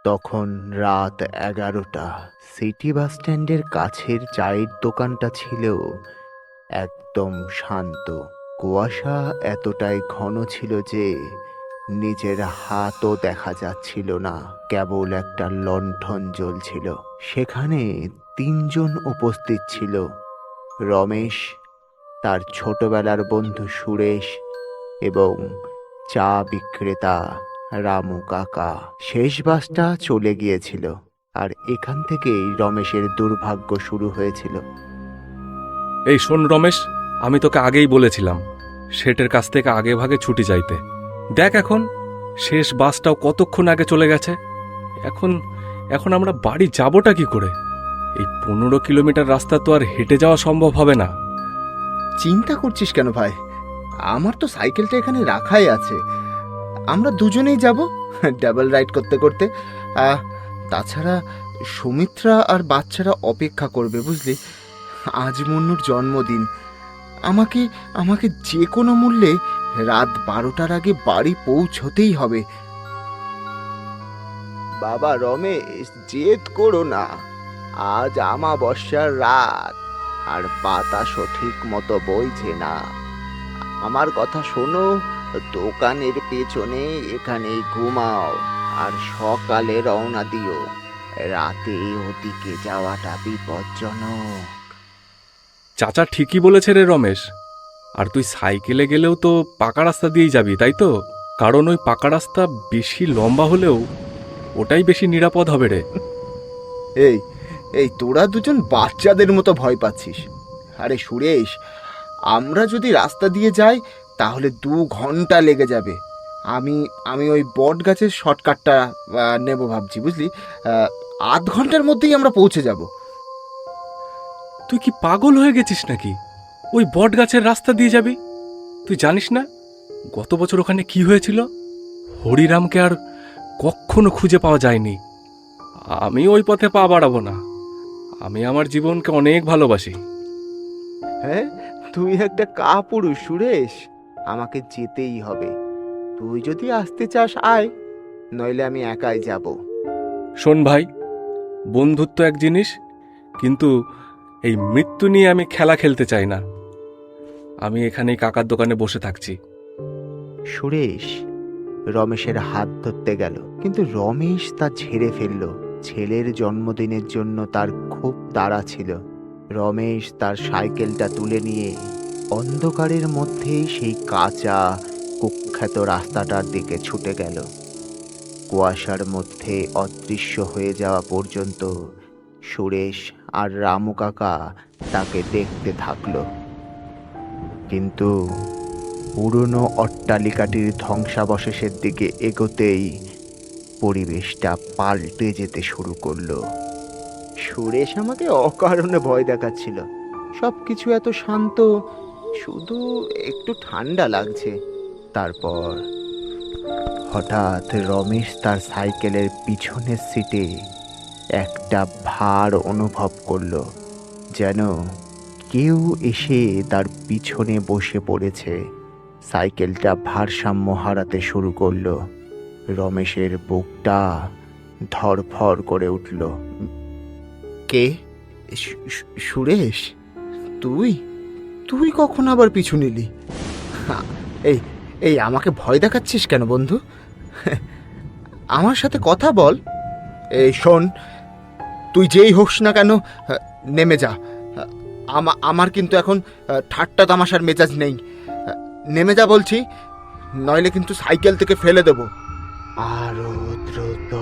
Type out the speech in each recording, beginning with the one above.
তখন রাত 11টা। City bus স্ট্যান্ডের কাছের চায়ের দোকানটা ছিল একদম শান্ত। কুয়াশা এতটাই ঘন ছিল যে নিজের হাতও দেখা যাচ্ছিল না, কেবল একটা লণ্ঠন জ্বলছিল। সেখানে তিনজন উপস্থিত ছিল: রমেশ, তার ছোটবেলার বন্ধু সুরেশ এবং চা বিক্রেতা রামু কাকা। শেষ বাসটা চলে গিয়েছিল, আর এখান থেকেই রমেশের দুর্ভাগ্য শুরু হয়েছিল। এই শোন রমেশ, আমি তোকে আগেই বলেছিলাম শেঠের কাছ থেকে আগে ভাগে ছুটি চাইতে। দেখ এখন শেষ বাসটাও কতক্ষণ আগে চলে গেছে। এখন এখন আমরা বাড়ি যাবোটা কি করে? এই 15 কিলোমিটার রাস্তা তো আর হেঁটে যাওয়া সম্ভব হবে না। চিন্তা করছিস কেন ভাই? আমার তো সাইকেলটা এখানে রাখাই আছে, আমরা দুজনেই যাব ডাবল রাইড করতে করতে। তাছাড়া সুমিত্রা আর বাচ্চারা অপেক্ষা করবে, বুঝলি? আজ মন্নুর জন্মদিন। আমাকে আমাকে যে কোনো মূল্যে রাত 12টার আগে বাড়ি পৌঁছতেই হবে। বাবা রমেশ, জেদ করো না। আজ আমাবস্যার রাত, আর বাতাসও ঠিক মতো বইছে না। আমার কথা শোনো, দোকানের পেছনে এখানেই ঘুমাও, আর সকালে রওনা দিও। রাতে ওদিকে যাওয়াটা বিপজ্জনক। চাচা ঠিকই বলেছে রে রমেশ। আর তুই সাইকেলে গেলেও তো পাকা রাস্তা দিয়েই যাবি, তাই তো? কারণ ওই পাকা রাস্তা বেশি লম্বা হলেও ওটাই বেশি নিরাপদ হবে রে। এই এই তোরা দুজন বাচ্চাদের মতো ভয় পাচ্ছিস। আরে সুরেশ, আমরা যদি রাস্তা দিয়ে যাই তাহলে 2 ঘন্টা লেগে যাবে। আমি আমি ওই বট গাছের শর্টকাটটা নেব ভাবছি, বুঝলি? আধ ঘন্টার মধ্যেই আমরা পৌঁছে যাব। তুই কি পাগল হয়ে গেছিস নাকি? ওই বট গাছের রাস্তা দিয়ে যাবি? তুই জানিস না গত বছর ওখানে কি হয়েছিল? হরিরামকে আর কখনো খুঁজে পাওয়া যায়নি। আমি ওই পথে পা বাড়াবো না। আমি আমার জীবনকে অনেক ভালোবাসি। হ্যাঁ, তুই একটা কাপুরুষ সুরেশ। আমাকে যেতেই হবে। তুই যদি আসতে চাস আয়, নইলে আমি একাই যাব। শোন ভাই, বন্ধুত্ব এক জিনিস, কিন্তু এই মৃত্যু নিয়ে আমি খেলা খেলতে চাই না। আমি এখানেই কাকার দোকানে বসে থাকছি। সুরেশ রমেশের হাত ধরতে গেল, কিন্তু রমেশ তা ঝেড়ে ফেলল। ছেলের জন্মদিনের জন্য তার খুব তাড়া ছিল। রমেশ তার সাইকেলটা তুলে নিয়ে অন্ধকারের মধ্যেই সেই কাঁচা কুখ্যাত রাস্তাটার দিকে ছুটে গেল। কুয়াশার মধ্যে অদৃশ্য হয়ে যাওয়া পর্যন্ত সুরেশ আর রামু কাকা তাকে দেখতে থাকলো। কিন্তু পুরনো অট্টালিকাটির ধ্বংসাবশেষের দিকে এগোতেই পরিবেশটা পাল্টে যেতে শুরু করলো। সুরেশ আমাকে অকারণে ভয় দেখাচ্ছিল। সবকিছু এত শান্ত, শুধু একটু ঠান্ডা লাগছে। তারপর হঠাৎ রমেশ তার সাইকেলের পিছনের সিটে একটা ভার অনুভব করলো, যেন কেউ এসে তার পিছনে বসে পড়েছে। সাইকেলটা ভারসাম্য হারাতে শুরু করলো। রমেশের বুকটা ধড়ফড় করে উঠল। কে? সুরেশ? তুই তুই কখন আবার পিছু নিলি? এই এই আমাকে ভয় দেখাচ্ছিস কেন বন্ধু? আমার সাথে কথা বল। এই শোন, তুই যেই হোস না কেন, নেমে যা। আমার কিন্তু এখন ঠাট্টা তামাশার মেজাজ নেই। নেমে যা বলছি, নইলে কিন্তু সাইকেল থেকে ফেলে দেব। আরো দ্রুত,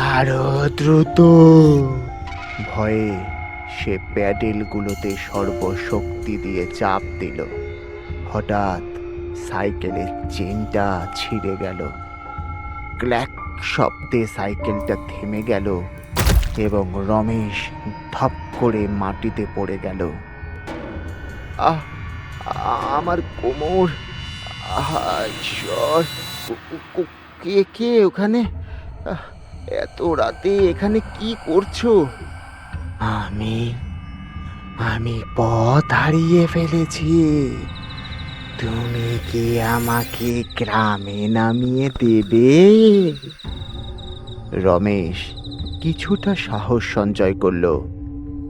আরো দ্রুত। ভয়ে সে প্যাডেলগুলোতে সর্বশক্তি দিয়ে চাপ দিল। হঠাৎ সাইকেলের চেনটা ছিঁড়ে গেল। ক্ল্যাক শব্দে সাইকেলটা থেমে গেল এবং রমেশ ধপ করে মাটিতে পড়ে গেল। আহ, আমার কোমর! ঈশ্বর! কে কে ওখানে? এত রাতে এখানে কি করছো? আমি আমি পথ হারিয়ে ফেলেছি। তুমি কি আমাকে গ্রামে নামিয়ে দেবে? রমেশ কিছুটা সাহস সঞ্চয় করল।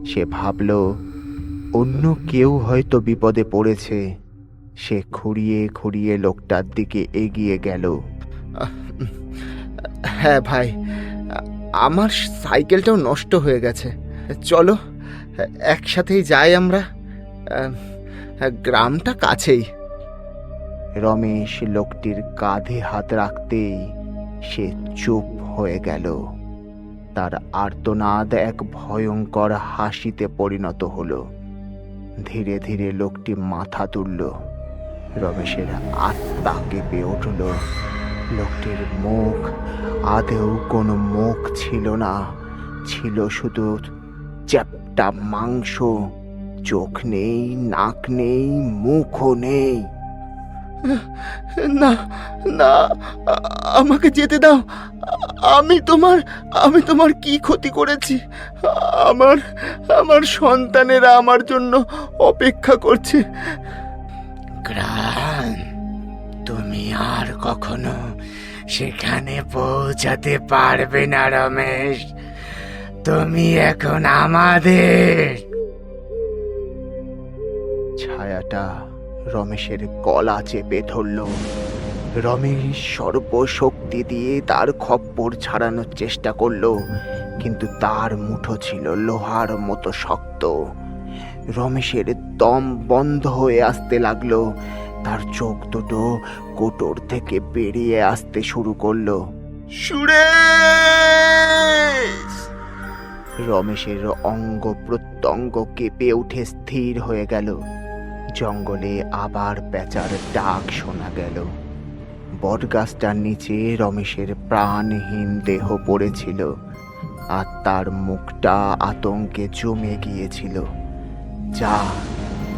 সে ভাবল অন্য কেউ হয়তো বিপদে পড়েছে। সে খুঁড়িয়ে খুঁড়িয়ে লোকটার দিকে এগিয়ে গেল। হ্যাঁ ভাই, আমার সাইকেলটাও নষ্ট হয়ে গেছে। চলো একসাথেই যাই আমরা, গ্রামটা কাছেই। রমেশ লোকটির কাঁধে হাত রাখতেই সে চুপ হয়ে গেল। তার আর্তনাদ এক ভয়ঙ্কর হাসিতে পরিণত হলো। ধীরে ধীরে লোকটি মাথা তুলল। রমেশের আত্মা কেঁপে উঠল। লোকটির মুখ আদেও কোনো মুখ ছিল না, ছিল শুধু চ্যাপ্টা মাংস। চোখ নেই, নাক নেই, মুখও নেই। না না, আমাকে যেতে দাও। আমি তোমার কি ক্ষতি করেছি? আমার আমার সন্তানেরা আমার জন্য অপেক্ষা করছে। গ্রাম, তুমি আর কখনো সেখানে পৌঁছাতে পারবে না রমেশ। তুমি এখন আমাদের। ছায়াটা রমেশের গলা চেপে ধরল। রমেশ সর্বশক্তি দিয়ে তার খপ্পর ছাড়ানোর চেষ্টা করল, কিন্তু তার মুঠো ছিল লোহার মতো শক্ত। রমেশের দম বন্ধ হয়ে আসতে লাগলো। তার চোখ দুটো কোটর থেকে বেরিয়ে আসতে শুরু করলো। সুরেশ! রমেশের অঙ্গ প্রত্যঙ্গ কেঁপে উঠে স্থির হয়ে গেল। জঙ্গলে আবার পেঁচার ডাক শোনা গেল। বটগাছটার নিচে রমেশের প্রাণহীন দেহ পড়েছিল, আর তার মুখটা আতঙ্কে জমে গিয়েছিল, যা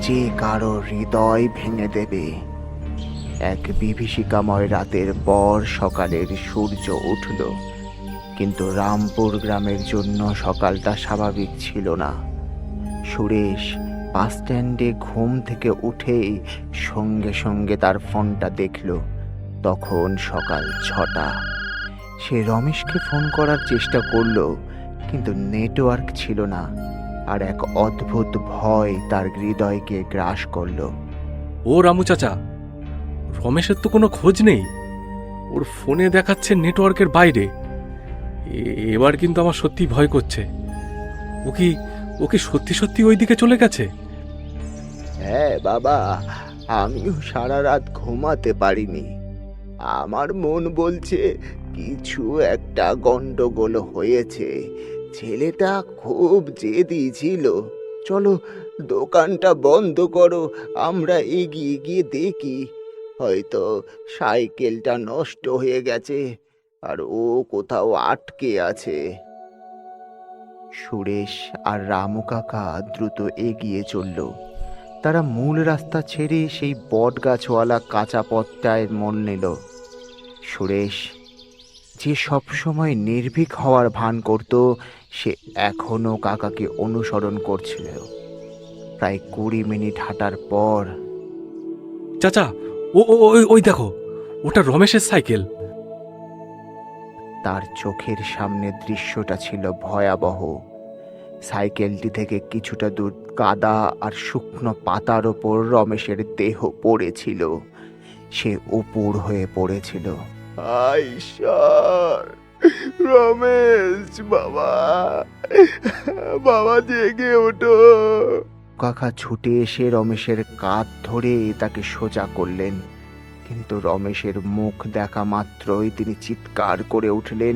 যে কারো হৃদয় ভেঙে দেবে। এক বিভীষিকাময় রাতের পর সকালের সূর্য উঠল, কিন্তু রামপুর গ্রামের জন্য সকালটা স্বাভাবিক ছিল না। সুরেশ বাস স্ট্যান্ডে ঘুম থেকে উঠেই সঙ্গে সঙ্গে তার ফোনটা দেখল। তখন সকাল 6টা। সে রমেশকে ফোন করার চেষ্টা করল, কিন্তু নেটওয়ার্ক ছিল না, আর এক অদ্ভুত ভয় তার হৃদয়কে গ্রাস করল। ও রামু চাচা, রমেশের তো কোনো খোঁজ নেই। ওর ফোনে দেখাচ্ছে নেটওয়ার্কের বাইরে। এবার কিন্তু আমার সত্যি ভয় করছে। ও কি সত্যি সত্যি ওই দিকে চলে গেছে? হ্যাঁ বাবা, আমিও সারা রাত ঘুমাতে পারিনি। আমার মন বলছে কিছু একটা গন্ডগোল হয়েছে। ছেলেটা খুব জেদি ছিল। চলো দোকানটা বন্ধ করো, আমরা এগিয়ে গিয়ে দেখি। হয়তো সাইকেলটা নষ্ট হয়ে গেছে আর ও কোথাও আটকে আছে। সুরেশ আর রামু কাকা দ্রুত এগিয়ে চলল। তারা মূল রাস্তা ছেড়ে সেই বট গাছওয়ালা কাঁচা পথটায় মোড় নিল। সুরেশ, যে সবসময় নির্ভীক হওয়ার ভান করত, সে এখনো কাকাকে অনুসরণ করছিল। প্রায় 20 মিনিট হাঁটার পর, চাচা, ওই দেখো, ওটা রমেশের সাইকেল। তার চোখের সামনে দৃশ্যটা ছিল ভয়াবহ। সাইকেলটি থেকে কিছুটা দূর কাদা আর শুকনো পাতার ওপর রমেশের দেহ পড়েছিল। সে উপুর হয়ে পড়েছিল। ঈশ্বর! রমেশ বাবা, বাবা জেগে ওঠো! কাকা ছুটে এসে রমেশের কাঁধ ধরে তাকে সোজা করলেন, কিন্তু রমেশের মুখ দেখা মাত্রই তিনি চিৎকার করে উঠলেন।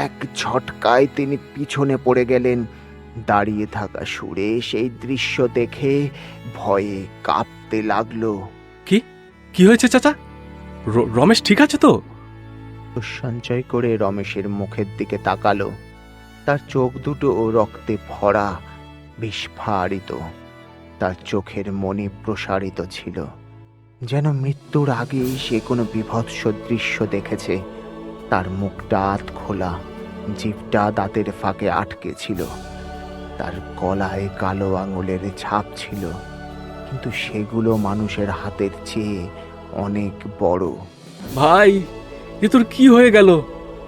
এক ঝটকায় তিনি পিছনে পড়ে গেলেন। দাঁড়িয়ে থাকা সুরেশ এই দৃশ্য দেখে ভয়ে কাঁপতে লাগলো। কি হয়েছে চাচা? রমেশ ঠিক আছে তো? সঞ্চয় করে রমেশের মুখের দিকে তাকালো। তার চোখ দুটো রক্তে ভরা, বিস্ফারিত। তার চোখের মণি প্রসারিত ছিল, যেন মৃত্যুর আগেই সে কোনো বিভৎস দৃশ্য দেখেছে। তার মুখটা আধ খোলা, জিভটা দাঁতের ফাঁকে আটকে ছিল। তার গলায় কালো আঙুলের ছাপ ছিল, কিন্তু সেগুলো মানুষের হাতের চেয়ে অনেক বড়। ভাই, এ তোর কি হয়ে গেল?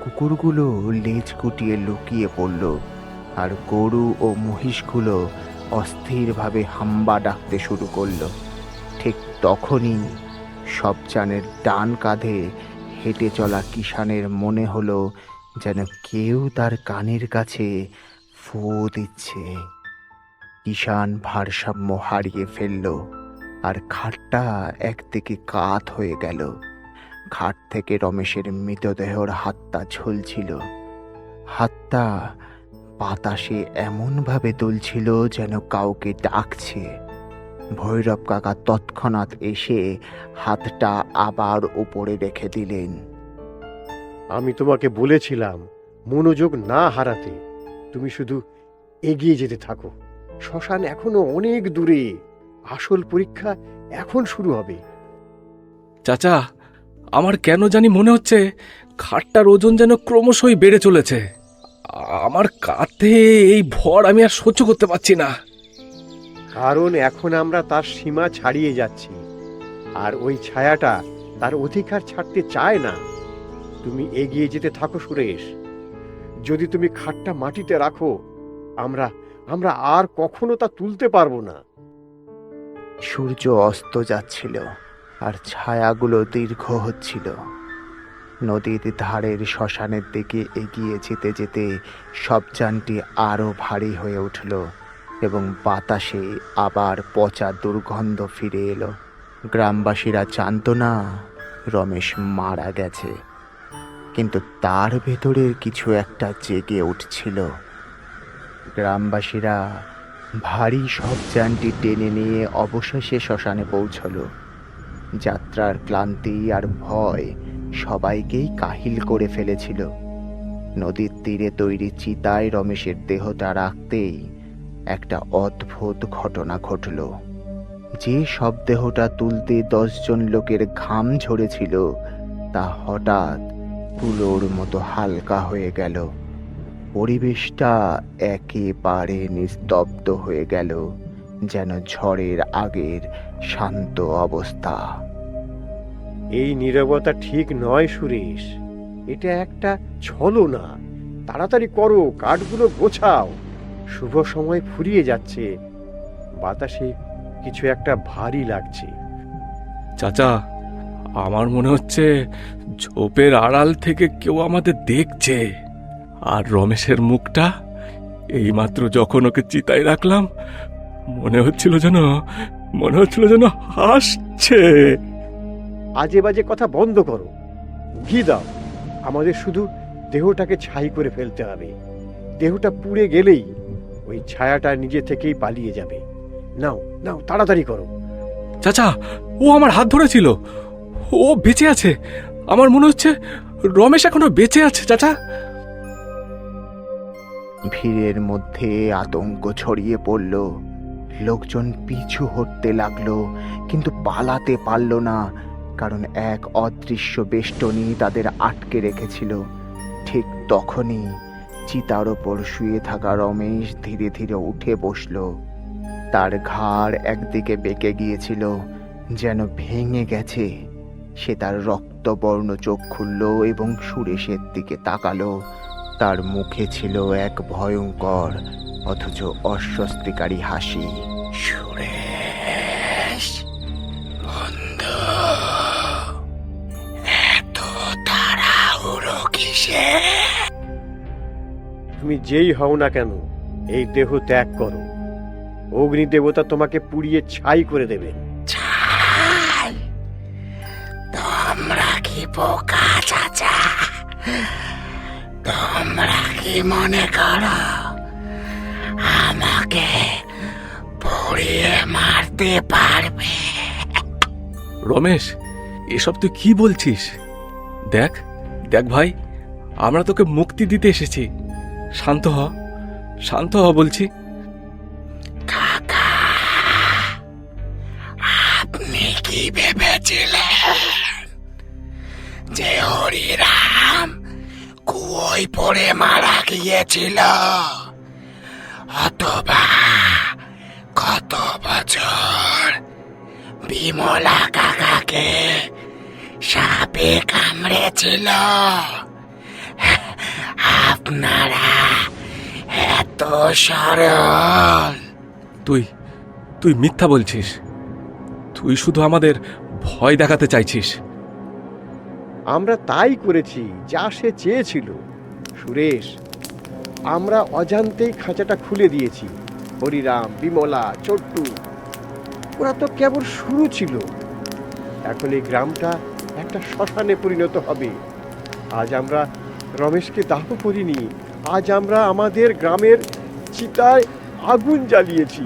কুকুরগুলো লেজ গুটিয়ে লুকিয়ে পড়ল, আর গরু ও মহিষগুলো অস্থিরভাবে হাম্বা ডাকতে শুরু করলো। ঠিক তখনই সবজানের ডান কাঁধে হেঁটে চলা কিষানের মনে হলো যেন কেউ তার কানের কাছে ফু দিচ্ছে। কিষান ভারসাম্য হারিয়ে ফেলল, আর খাটটা একদিকে কাত হয়ে গেল। খাট থেকে রমেশের মৃতদেহর হাতটা ঝুলছিল। হাতটা বাতাসে এমনভাবে দুলছিল যেন কাউকে ডাকছে। ভৈরব কাকা তৎক্ষণাৎ এসে হাতটা আবার উপরে রেখে দিলেন। আমি তোমাকে বলেছিলাম মনোযোগ না হারাতে। তুমি শুধু এগিয়ে যেতে থাকো। শ্মশান এখনো অনেক দূরে। আসল পরীক্ষা এখন শুরু হবে। চাচা, আমার কেন জানি মনে হচ্ছে খাটটার ওজন যেন ক্রমশই বেড়ে চলেছে। আমার কাঁধে এই ভর আমি আর সহ্য করতে পারছি না। কারণ এখন আমরা তার সীমা ছাড়িয়ে যাচ্ছি, আর ওই ছায়াটা তার অধিকার ছাড়তে চায় না। তুমি এগিয়ে যেতে থাকো সুরেশ। যদি তুমি খাটটা মাটিতে রাখো, আমরা আমরা আর কখনো তা তুলতে পারবো না। সূর্য অস্ত যাচ্ছিল, আর ছায়াগুলো দীর্ঘ হচ্ছিল। নদীর ধারের শ্মশানের দিকে এগিয়ে যেতে যেতে সবজানটি আরো ভারী হয়ে উঠল, এবং বাতাসে আবার পচা দুর্গন্ধ ফিরে এলো। গ্রামবাসীরা জানতো না রমেশ মারা গেছে, কিন্তু তার ভেতরের কিছু একটা জেগে উঠছিল। গ্রামবাসীরা ভারী সবজানটি টেনে নিয়ে অবশেষে শ্মশানে পৌঁছল। যাত্রার ক্লান্তি আর ভয় সবাইকেই কাহিল করে ফেলেছিল। নদীর তীরে তৈরি চিতায় রমেশের দেহটা রাখতেই একটা অদ্ভুত ঘটনা ঘটল। যে শবদেহটা তুলতে 10 জন লোকের ঘাম ঝরেছিল, তা হঠাৎ তুলোর মতো হালকা হয়ে গেল। পরিবেশটা একেবারে নিস্তব্ধ হয়ে গেল, যেন ঝড়ের আগের শান্ত অবস্থা। এই নীরবতা ঠিক নয় সুরেশ। এটা একটা ছলনা। তাড়াতাড়ি করো, কাঠগুলো গোছাও। শুভ সময় ফুরিয়ে যাচ্ছে। বাতাসে কিছু একটা ভারী লাগছে। চাচা, আমার মনে হচ্ছে ঝোপের আড়াল থেকে কেউ আমাদের দেখছে। আর রমেশের মুখটা এইমাত্র যখন ওকে চিতায় রাখলাম, মনে হচ্ছিল যেন হাসছে। আজে বাজে কথা বন্ধ করো। ঘি দাও। আমাদের শুধু দেহটাকে ছাই করে ফেলতে হবে। দেহটা পুড়ে গেলেই ওই ছায়াটা নিজে থেকেই পালিয়ে যাবে। নাও নাও, তাড়াতাড়ি করো। চাচা, ও আমার হাত ধরেছিল। ও বেঁচে আছে। আমার মনে হচ্ছে রমেশ এখনো বেঁচে আছে। চাচা, ভিড়ের মধ্যে আতঙ্ক ছড়িয়ে পড়ল। লোকজন পিছু হটতে লাগলো, কিন্তু পালাতে পারল না, কারণ এক অদৃশ্য বেষ্টনী তাদের আটকে রেখেছিল। ঠিক তখনই চিতার ওপর শুয়ে থাকা রমেশ ধীরে ধীরে উঠে বসল। তার ঘাড় একদিকে বেঁকে গিয়েছিল, যেন ভেঙে গেছে। সে তার রক্তবর্ণ চোখ খুলল এবং সুরেশের দিকে তাকালো। তার মুখে ছিল এক ভয়ঙ্কর অথচ অস্বস্তিকারী হাসি। সুরেশ বন্ধু, এত তাড়াহুড়ো কিসে? তুমি যেই হও না কেন, এই দেহ ত্যাগ করো। অগ্নি দেবতা তোমাকে পুড়িয়ে ছাই করে দেবেন। ছাই? তোমরা কি বোকা চাচা? তোমরা কি মনে করো আমাকে পুড়িয়ে মারতে পারবে? রমেশ, এসব তুই কি বলছিস? দেখ দেখ ভাই, আমরা তোকে মুক্তি দিতে এসেছি। শান্ত হ বলছি। কাকা, আপনি কি ভেবেছিলেন যে হরিরাম কুয়োয় পড়ে মারা গিয়েছিল, অথবা কত বছর বিমলা কাকাকে সাপে কামড়েছিল? আপনারা এত সরল? তুই তুই মিথ্যা বলছিস। তুই শুধু আমাদের ভয় দেখাতে চাইছিস। আমরা তাই করেছি যা সে চেয়েছিল। সুরেশ, আমরা অজান্তেই খাঁচাটা খুলে দিয়েছি। হরিরাম, বিমলা, চট্টু, ওরা তো কেবল শুরু ছিল। এখন এই গ্রামটা একটা শ্মশানে পরিণত হবে। আজ আমরা রমেশকে দাহ করিনি, আজ আমরা আমাদের গ্রামের চিতায় আগুন জ্বালিয়েছি।